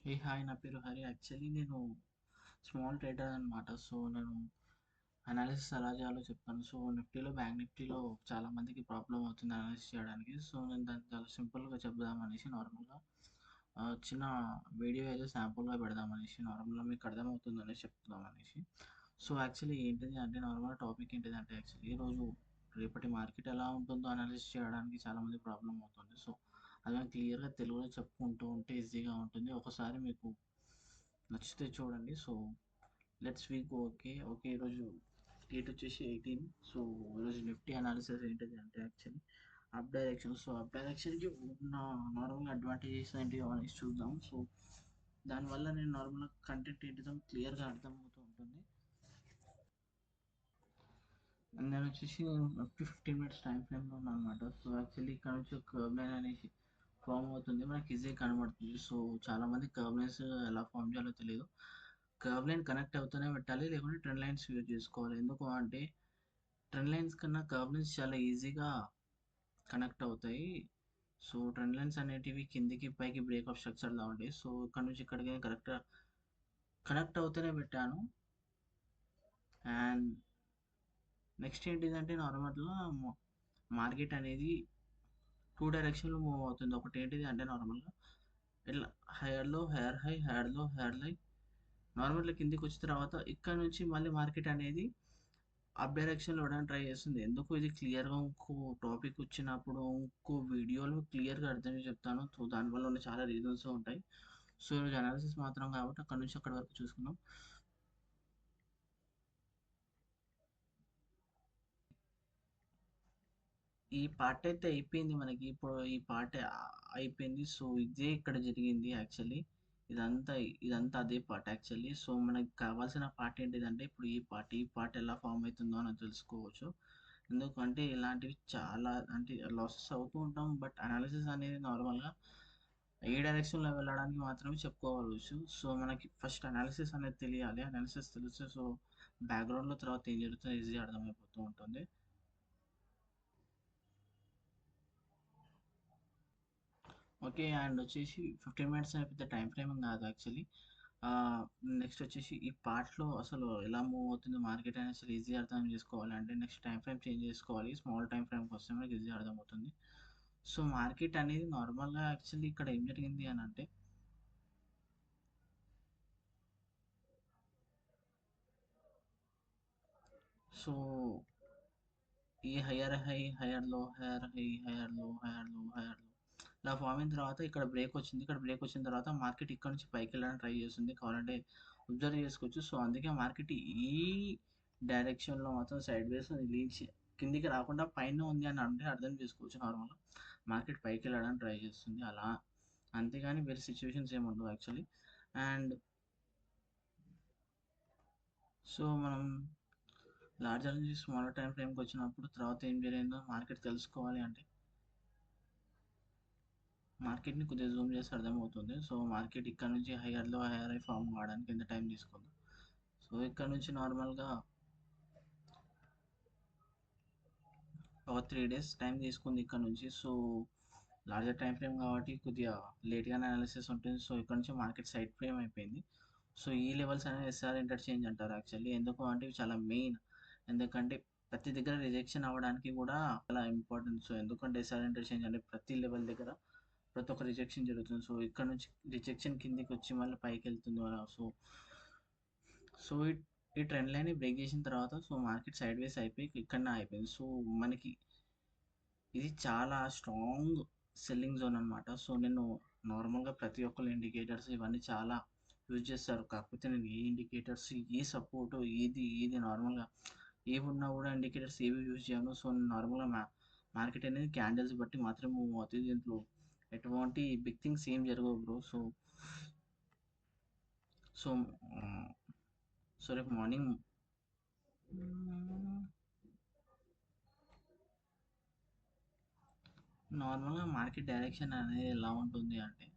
Hi, నా పేరు Hari. Actually నేను స్మాల్ ట్రేడర్ అనమాట. సో నేను అనాలిసిస్ ఎలా చేయాలో చెప్తాను. సో నిఫ్టీలో, బ్యాంక్ నిఫ్టీలో చాలా మందికి ప్రాబ్లం అవుతుంది అనాలిసిస్ చేయడానికి. సో నేను దాన్ని చాలా సింపుల్గా చెప్దామనేసి నార్మల్గా చిన్న వీడియో అయితే శాంపుల్గా పెడదామనేసి, నార్మల్గా మీకు అర్థమవుతుందనేసి చెప్తామనేసి. సో యాక్చువల్లీ ఏంటిది అంటే, నార్మల్ టాపిక్ ఏంటిది అంటే, యాక్చువల్లీ ఈరోజు రేపటి మార్కెట్ ఎలా ఉంటుందో అనాలిసిస్ చేయడానికి చాలామంది ప్రాబ్లం అవుతుంది. సో అది మనం క్లియర్గా తెలుగులో చెప్పుకుంటూ ఉంటే ఈజీగా ఉంటుంది. ఒకసారి మీకు నచ్చితే చూడండి. సో లెట్స్ వీక్ ఓకే ఈరోజు డేట్ వచ్చేసి 18. సో ఈరోజు నిఫ్టీ అనాలిసిస్ ఏంటిది అంటే, actually up direction. So up డైరెక్షన్కి ఉన్న నార్మల్ అడ్వాంటేజెస్ ఏంటి అనేసి చూద్దాం. సో దానివల్ల నేను నార్మల్గా కంటెంట్ ఏంటిదో క్లియర్గా అర్థమవుతూ ఉంటుంది. అండ్ నేను వచ్చేసి అప్ టు 15 మినిట్స్ టైం ఫ్రేమ్లో ఉన్నాను అనమాట. సో యాక్చువల్లీ ఇక్కడ నుంచి ఒక కర్వ్ లైన్ అనేసి ఫామ్ అవుతుంది, మనకి ఈజీగా కనబడుతుంది. సో చాలామంది కర్వ్ లైన్స్ ఎలా ఫామ్ చేయాలో తెలియదు. కర్వ్ లైన్ కనెక్ట్ అవుతూనే పెట్టాలి, లేకుంటే ట్రెండ్ లైన్స్ యూజ్ చేసుకోవాలి. ఎందుకు అంటే ట్రెండ్ లైన్స్ కన్నా కర్వ్ లైన్స్ చాలా ఈజీగా కనెక్ట్ అవుతాయి. సో ట్రెండ్ లైన్స్ అనేటివి కిందికి పైకి బ్రేక్అప్ స్ట్రక్చర్లా ఉంటాయి. సో ఇక్కడ నుంచి ఇక్కడికి కరెక్ట్గా కనెక్ట్ అవుతూనే పెట్టాను. అండ్ నెక్స్ట్ ఏంటిదంటే, నార్మల్గా మార్కెట్ అనేది టూ డైరెక్షన్లో మూవ్ అవుతుంది. ఒకటి ఏంటిది అంటే, నార్మల్గా ఇట్లా హైయర్లో హైయర్ హై, హైయర్లో హైయర్ హై, నార్మల్గా కిందికి వచ్చిన తర్వాత ఇక్కడ నుంచి మళ్ళీ మార్కెట్ అనేది అప్ డైరెక్షన్లో ఇవ్వడానికి ట్రై చేస్తుంది. ఎందుకు ఇది క్లియర్గా ఇంకో టాపిక్ వచ్చినప్పుడు ఇంకో వీడియోలో క్లియర్గా అర్థం చేసి చెప్తాను. సో దానివల్ల ఉన్న చాలా రీజన్స్ ఉంటాయి. సో ఈరోజు అనాలిసిస్ మాత్రం కాబట్టి అక్కడ నుంచి అక్కడ వరకు చూసుకుందాం. ఈ పార్ట్ అయితే అయిపోయింది మనకి. ఇప్పుడు ఈ పార్ట్ అయిపోయింది. సో ఇదే ఇక్కడ జరిగింది యాక్చువల్లీ. ఇదంతా ఇదంతా అదే పార్ట్ యాక్చువల్లీ. సో మనకి కావాల్సిన పార్ట్ ఏంటిదంటే, ఇప్పుడు ఈ పార్ట్ ఎలా ఫామ్ అవుతుందో అని తెలుసుకోవచ్చు. ఎందుకంటే ఇలాంటివి చాలా అంటే లాసెస్ అవుతూ ఉంటాం. బట్ అనాలిసిస్ అనేది నార్మల్గా ఏ డైరెక్షన్లో వెళ్ళడానికి మాత్రమే చెప్పుకోవచ్చు. సో మనకి ఫస్ట్ అనాలిసిస్ అనేది తెలియాలి. అనాలిసిస్ తెలిస్తే సో బ్యాక్గ్రౌండ్లో తర్వాత ఏం జరుగుతుందో ఈజీగా అర్థమైపోతూ ఉంటుంది. ఓకే. అండ్ వచ్చేసి 15 మినిట్స్ అనే పెద్ద టైం ఫ్రేమ్ కాదు యాక్చువల్లీ. నెక్స్ట్ వచ్చేసి ఈ పార్ట్‌లో అసలు ఎలా మూవ్ అవుతుంది మార్కెట్ అని అసలు ఈజీగా అర్థం చేసుకోవాలంటే, నెక్స్ట్ టైమ్ ఫ్రేమ్ చేంజ్ చేసుకోవాలి. స్మాల్ టైమ్ ఫ్రేమ్‌కి వస్తే మనకి ఈజీగా అర్థమవుతుంది. సో మార్కెట్ అనేది నార్మల్‌గా యాక్చువల్లీ ఇక్కడ ఏం జరిగింది అని అంటే, సో ఈ హైయర్ హై, హైయర్ లో, హైయర్ హై, హైయర్ లో, హైయర్ లో, హైయర్ లో ఇలా ఫామ్ అయిన తర్వాత ఇక్కడ బ్రేక్ వచ్చింది. ఇక్కడ బ్రేక్ వచ్చిన తర్వాత మార్కెట్ ఇక్కడ నుంచి పైకి వెళ్ళడానికి ట్రై చేస్తుంది. కావాలంటే అబ్జర్వ్ చేసుకోవచ్చు. సో అందుకే మార్కెట్ ఈ డైరెక్షన్లో మాత్రం సైడ్ వేస్ లీన్స్ కిందికి రాకుండా పైన ఉంది అని అంటే అర్థం చేసుకోవచ్చు. నార్మల్గా మార్కెట్ పైకి వెళ్ళడానికి ట్రై చేస్తుంది అలా, అంతేగాని వేరే సిచ్యువేషన్స్ ఏమి ఉండవు యాక్చువల్లీ. అండ్ సో మనం లార్జర్ నుంచి స్మాలర్ టైం ఫ్రేమ్కి వచ్చినప్పుడు తర్వాత ఏం జరిగిందో మార్కెట్ తెలుసుకోవాలి అంటే, మార్కెట్‌ని కొద్దిగా జూమ్ చేస్తే అర్థమవుతుంది. సో మార్కెట్ ఇక్కడ నుంచి హైయర్‌లో హైయర్ హై ఫార్మ్ కావడానికి ఎంత టైం తీసుకుందో. సో ఇక్కడ నుంచి నార్మల్‌గా ఒక 3 డేస్ టైం తీసుకుంది ఇక్కడ నుంచి. సో లార్జర్ టైమ్ ఫ్రేమ్ కాబట్టి కొద్దిగా లేట్‌గానే అనాలిసిస్ ఉంటుంది. సో ఇక్కడ నుంచి మార్కెట్ సైడ్ ఫ్రేమ్ అయిపోయింది. సో ఈ లెవెల్స్ అనేవి ఎస్ఆర్ ఇంటర్చేంజ్ అంటారు యాక్చువల్లీ. ఎందుకు అంటే ఇవి చాలా మెయిన్. ఎందుకంటే ప్రతి దగ్గర రిజెక్షన్ అవ్వడానికి కూడా చాలా ఇంపార్టెంట్. సో ఎందుకంటే ఎస్ఆర్ ఇంటర్చేంజ్ అంటే ప్రతి లెవెల్ దగ్గర ప్రతి ఒక్క రిజెక్షన్ జరుగుతుంది. సో ఇక్కడ నుంచి రిజెక్షన్ కిందికి వచ్చి మళ్ళీ పైకి వెళ్తుంది అలా. సో సో ఈ ట్రెండ్ లైన్ బ్రేక్ చేసిన తర్వాత సో మార్కెట్ సైడ్ వేస్ అయిపోయి ఇక్కడనే అయిపోయింది. సో మనకి ఇది చాలా స్ట్రాంగ్ సెల్లింగ్ జోన్ అనమాట. సో నేను నార్మల్గా ప్రతి ఒక్కరు ఇండికేటర్స్ ఇవన్నీ చాలా యూజ్ చేస్తారు. కాకపోతే నేను ఏ ఇండికేటర్స్, ఏ సపోర్ట్, ఏది నార్మల్గా ఏవి ఉన్నా కూడా ఇండికేటర్స్ ఏవి యూజ్ చేయను. సో నార్మల్గా మార్కెట్ అనేది క్యాండిల్స్ బట్టి మాత్రమే మూవ్ అవుతుంది. దీంట్లో ఎటువంటి బిగ్ థింగ్స్ ఏం జరగవు బ్రో. సో సో రేపు మార్నింగ్ నార్మల్గా మార్కెట్ డైరెక్షన్ అనేది ఎలా ఉంటుంది అంటే,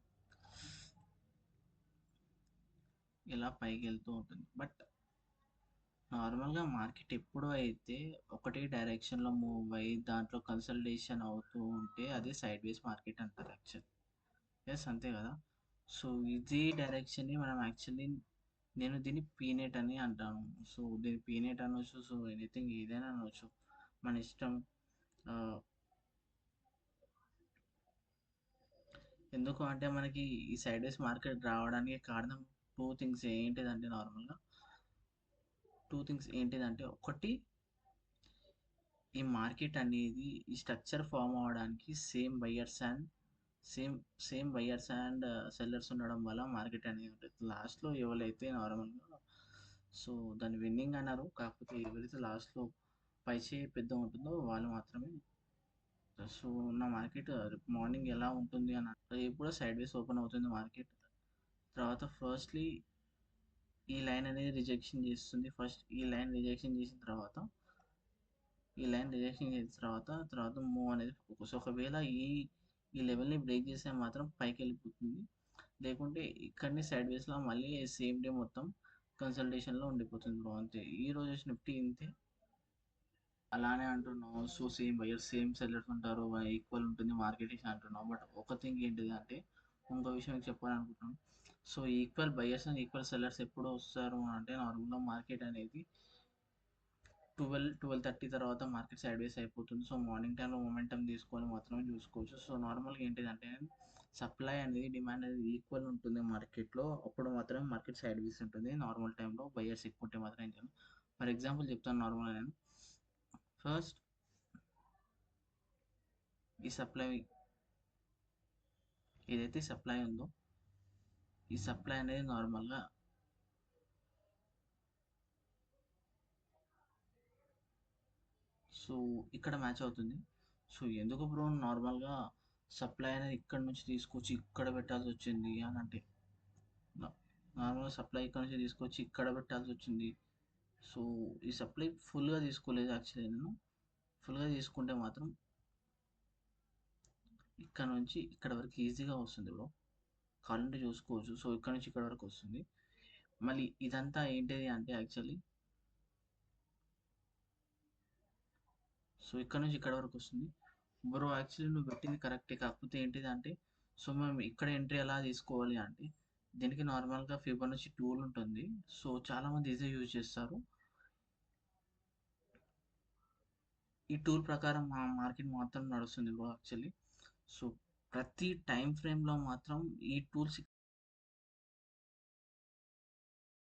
ఇలా పైకి వెళ్తూ ఉంటుంది. బట్ నార్మల్గా మార్కెట్ ఎప్పుడు అయితే ఒకటే డైరెక్షన్లో మూవ్ అయ్యి దాంట్లో కన్సల్టేషన్ అవుతూ ఉంటే అదే సైడ్ వేస్ మార్కెట్ అంటారు యాక్చువల్. ఎస్ అంతే కదా. సో ఇదే డైరెక్షన్ని మనం యాక్చువల్లీ నేను దీన్ని పీనెట్ అని అంటాను. సో దీన్ని పీనెట్ అనొచ్చు. సో ఎనీథింగ్ ఏదైనా అనొచ్చు. మన ఇష్టం. ఆహ్, ఎందుకు అంటే మనకి ఈ సైడ్‌వేస్ మార్కెట్ రావడానికి కారణం 2 థింగ్స్ ఏంటిదంటే నార్మల్‌గా 2 థింగ్స్ ఏంటిదంటే ఒకటి ఈ మార్కెట్ అనేది ఈ స్ట్రక్చర్ ఫార్మ్ అవ్వడానికి same same buyers and sellers ఉండడం వల్ల మార్కెట్ అనేది ఉంటుంది. లాస్ట్‌లో ఎవరైతే నార్మల్‌గా సో దాన్ని విన్నింగ్ అన్నారు. కాకపోతే ఎవరైతే లాస్ట్‌లో పై చేయి పెద్ద ఉంటుందో వాళ్ళు మాత్రమే. సో నా మార్కెట్ రేపు మార్నింగ్ ఎలా ఉంటుంది అని రేపు కూడా సైడ్ వేస్ ఓపెన్ అవుతుంది మార్కెట్. తర్వాత ఫస్ట్‌లీ ఈ లైన్ అనేది రిజెక్షన్ చేస్తుంది. ఫస్ట్ ఈ లైన్ రిజెక్షన్ చేసిన తర్వాత తర్వాత మూవ్ అనేది ఫోకస్. ఒకవేళ ఈ లెవెల్‌ని బ్రేక్ చేస్తే మాత్రం పైకెళ్ళిపోతుంది. లేకుంటే ఇక్కడనే సైడ్ వేస్‌లో మళ్ళీ సేమ్ డే మొత్తం కన్సల్టేషన్‌లో ఉండిపోతుంది బ్రో అంతే. ఈరోజు నిఫ్టీ ఇంతే. అలానే అంటున్నావు. So same buyers same sellers ఉంటారు. ఈక్వల్ ఉంటుంది మార్కెటింగ్ అంటున్నావు. బట్ ఒక థింగ్ ఏంటిదంటే ఇంకో విషయం మీకు చెప్పాలనుకుంటున్నాను. So equal buyers and equal sellers ఎప్పుడు వస్తారు అంటే నార్మల్‌గా మార్కెట్ అనేది 12:30 తర్వాత మార్కెట్ సైడ్ వేస్ అయిపోతుంది. సో మార్నింగ్ టైంలో మొమెంటం తీసుకొని మాత్రమే చూసుకోవచ్చు. సో నార్మల్‌గా ఏంటిదంటే సప్లై అనేది డిమాండ్ అనేది ఈక్వల్ ఉంటుంది మార్కెట్‌లో. అప్పుడు మాత్రమే మార్కెట్ సైడ్ వేస్ ఉంటుంది. నార్మల్ టైంలో బయర్స్ ఎక్కువ ఉంటే మాత్రం ఏం చేయాలి. ఫర్ ఎగ్జాంపుల్ చెప్తాను నార్మల్‌గా నేను. ఫస్ట్ ఈ సప్లై ఏదైతే సప్లై ఉందో ఈ సప్లై అనేది నార్మల్‌గా సో ఇక్కడ మ్యాచ్ అవుతుంది. సో ఎందుకు బ్రో నార్మల్‌గా సప్లై అనేది ఇక్కడ నుంచి తీసుకొచ్చి ఇక్కడ పెట్టాల్సొచ్చింది అనంటే నార్మల్‌గా సప్లై ఇక్కడ నుంచి తీసుకొచ్చి ఇక్కడ పెట్టాల్సొచ్చింది. సో ఈ సప్లై ఫుల్‌గా తీసుకోలేదు యాక్చువల్లీ నేను. ఫుల్‌గా తీసుకుంటే మాత్రం ఇక్కడ నుంచి ఇక్కడ వరకు ఈజీగా వస్తుంది బ్రో. కావాలంటే చూసుకోవచ్చు. సో ఇక్కడ నుంచి ఇక్కడ వరకు వస్తుంది. మళ్ళీ ఇదంతా ఏంటిది అంటే యాక్చువల్లీ సో ఇక్కడ నుంచి ఇక్కడ వరకు వస్తుంది. బ్రో యాక్చువల్లీ నువ్వు పెట్టింది కరెక్టే. కాకపోతే ఏంటిదంటే సో మనం ఇక్కడ ఎంట్రీ ఎలా తీసుకోవాలి అంటే దీనికి నార్మల్‌గా ఫిబొనాచి టూల్ ఉంటుంది. సో చాలామంది ఇదే యూజ్ చేస్తారు. ఈ టూల్ ప్రకారం మా మార్కెట్ మాత్రం నడుస్తుంది బ్రో యాక్చువల్లీ. సో ప్రతి టైమ్ ఫ్రేమ్‌లో మాత్రం ఈ టూల్స్